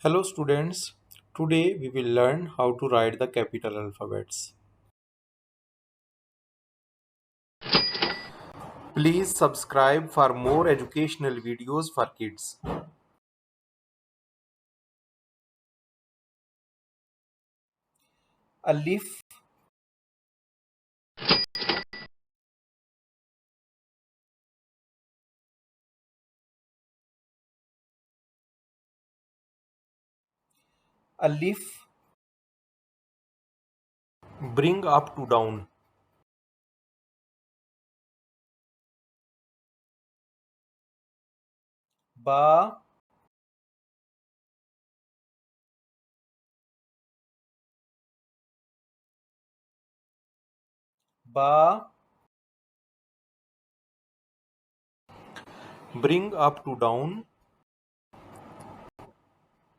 Hello students, today we will learn how to write the capital alphabets. Please subscribe for more educational videos for kids. Alif, Alif, bring up to down. Ba, ba, bring up to down.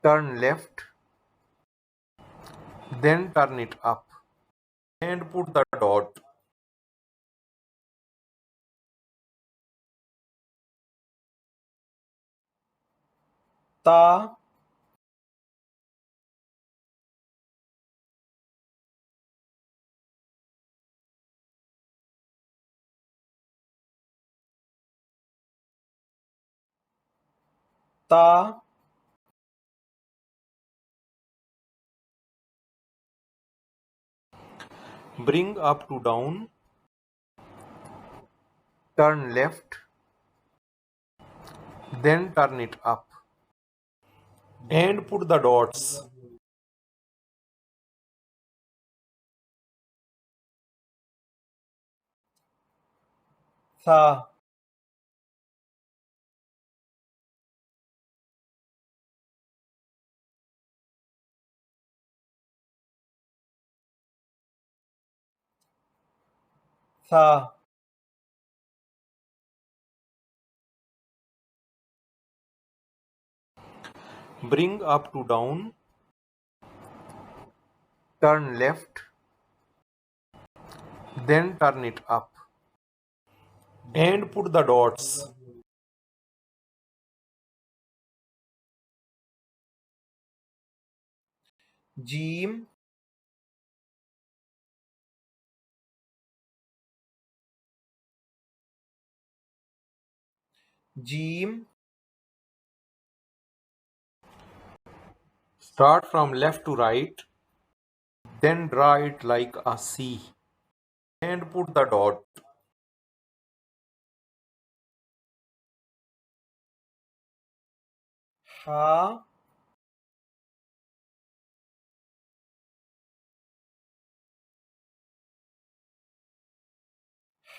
Turn left, then turn it up and put the dot. Ta, ta, bring up to down. Turn left, then turn it up and put the dots. Tha, tha, bring up to down. Turn left, then turn it up and put the dots. Jim, Jim. Start from left to right, then draw it like a C and put the dot. Ha,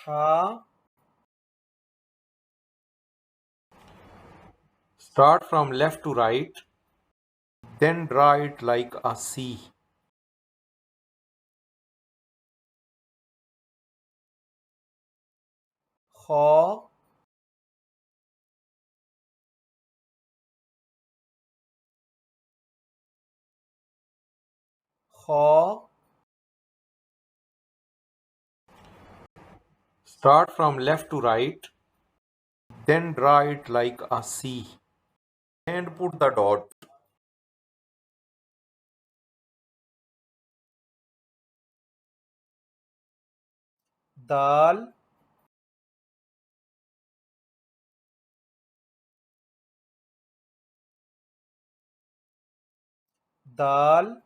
ha. Start from left to right, then draw it like a C. Kha, kha. Start from left to right, then draw it like a C and put the dot. Dal, dal.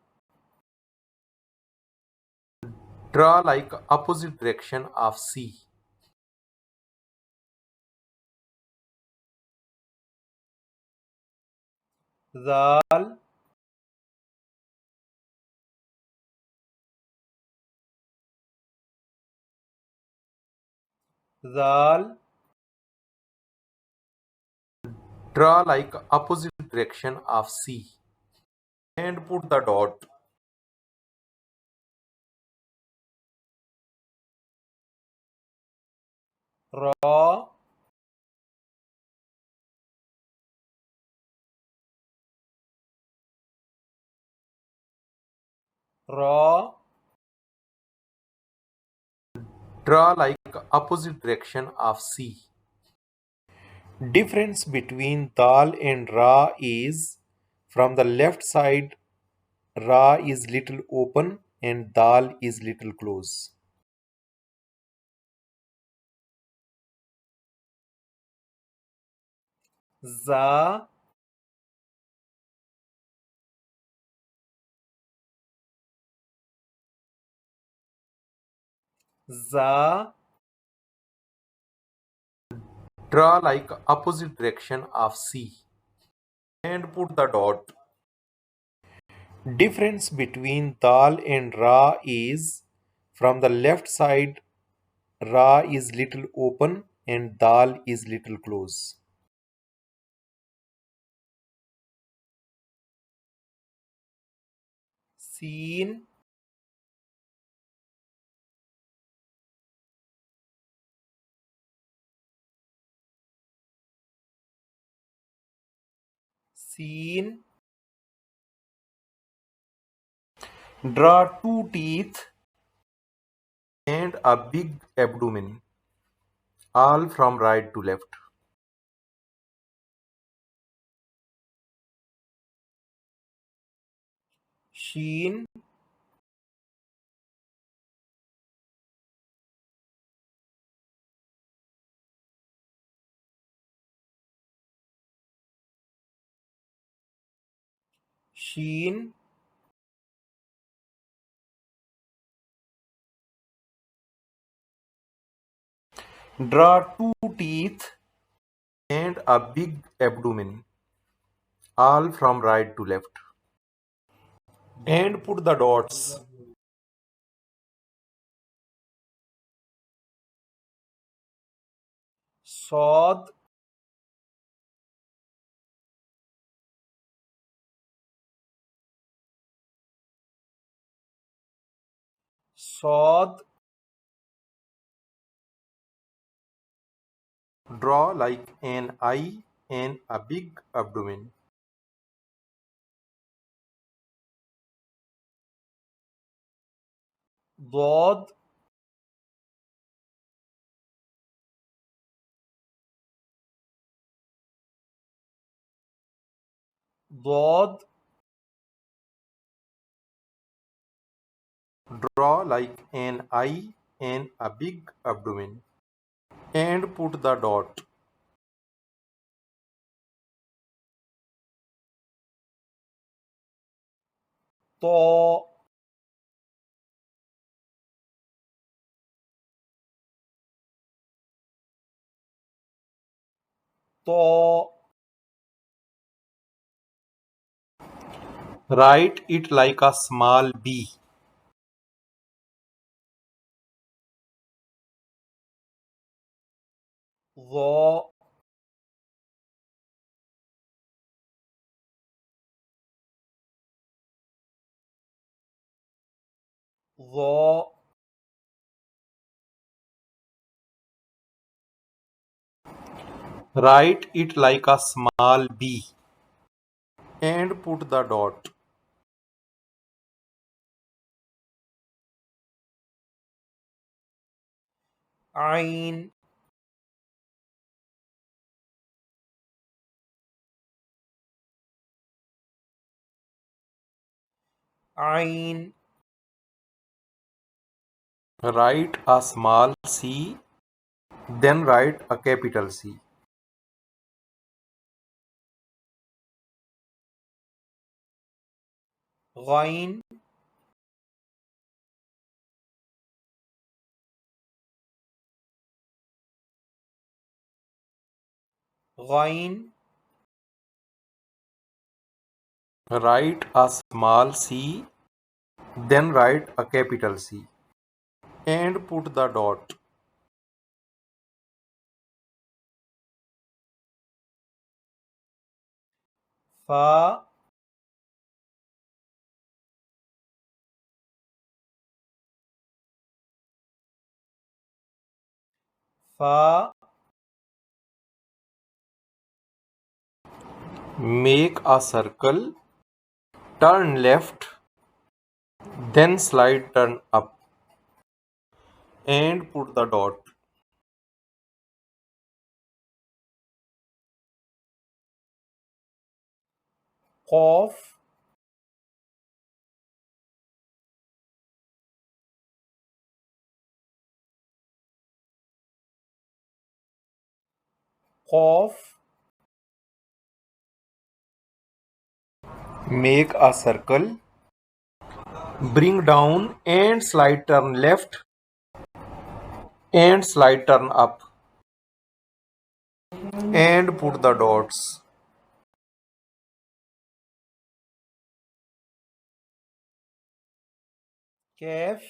Draw like opposite direction of C. Zal, zal. Draw like opposite direction of C and put the dot. Ra, ra. Draw like opposite direction of C. Difference between dal and ra is From the left side, Ra is little open and Dal is little close. Za, Za. Draw like opposite direction of C and put the dot. Difference between Dal and Ra is from the left side, Ra is little open and Dal is little close. Seen, seen. Draw two teeth and a big abdomen, all from right to left. Sheen, sheen. Draw two teeth and a big abdomen, all from right to left. And put the dots. Sod, sod. Draw like an eye and a big abdomen. Dod, dod. Draw like an eye and a big abdomen. And put the dot. To, to. Write it like a small B. Wo, wo. Write it like a small B. And put the dot. Ain, ain. Write a small C, then write a capital C. Ghain, ghain. Write a small C, then write a capital C. And put the dot. Fa, fa. Make a circle, turn left, then slide turn up, and put the dot. Qaf, Qaf. Make a circle. Bring down and slide turn left and slide turn up and put the dots. Kaf,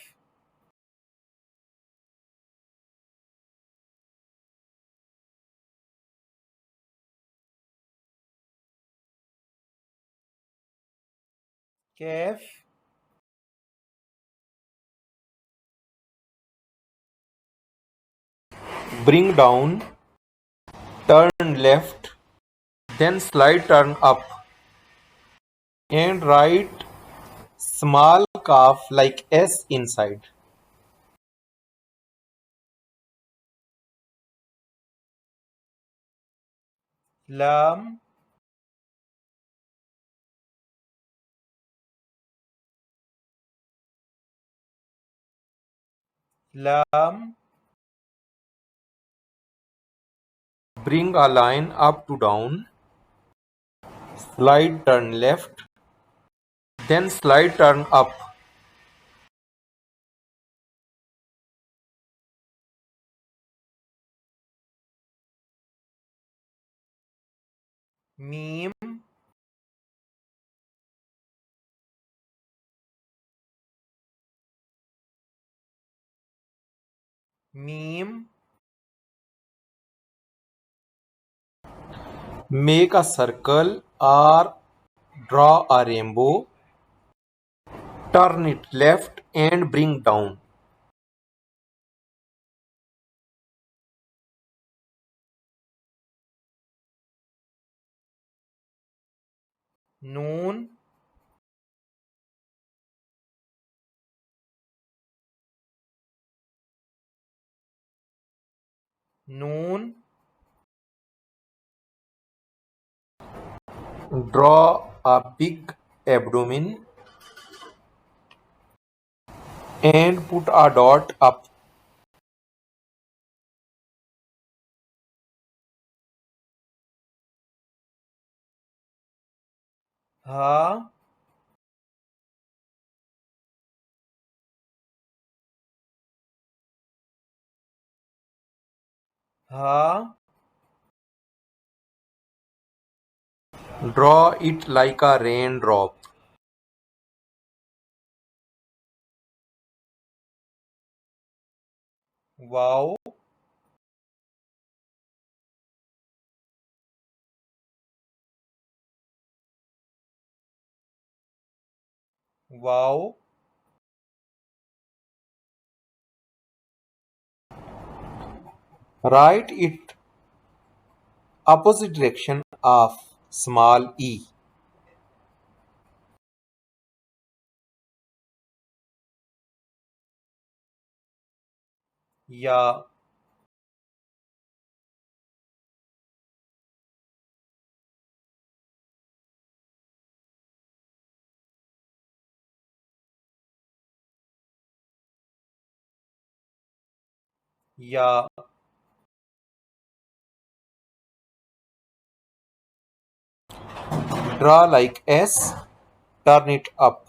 Kaf. Bring down, turn left, then slide turn up and write small calf like S inside. Lam, lam. Bring a line up to down, slide turn left, then slide turn up. Meme, meme. Make a circle or draw a rainbow. Turn it left and bring down. Noon, noon. Draw a big abdomen and put a dot up. Ha, ha. Draw it like a raindrop. Wow, wow. Write it opposite direction of small e. Ya, ya. Draw like S, turn it up.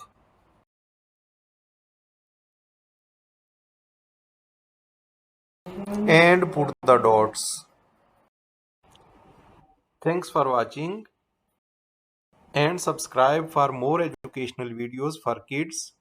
And put the dots. Thanks for watching and subscribe for more educational videos for kids.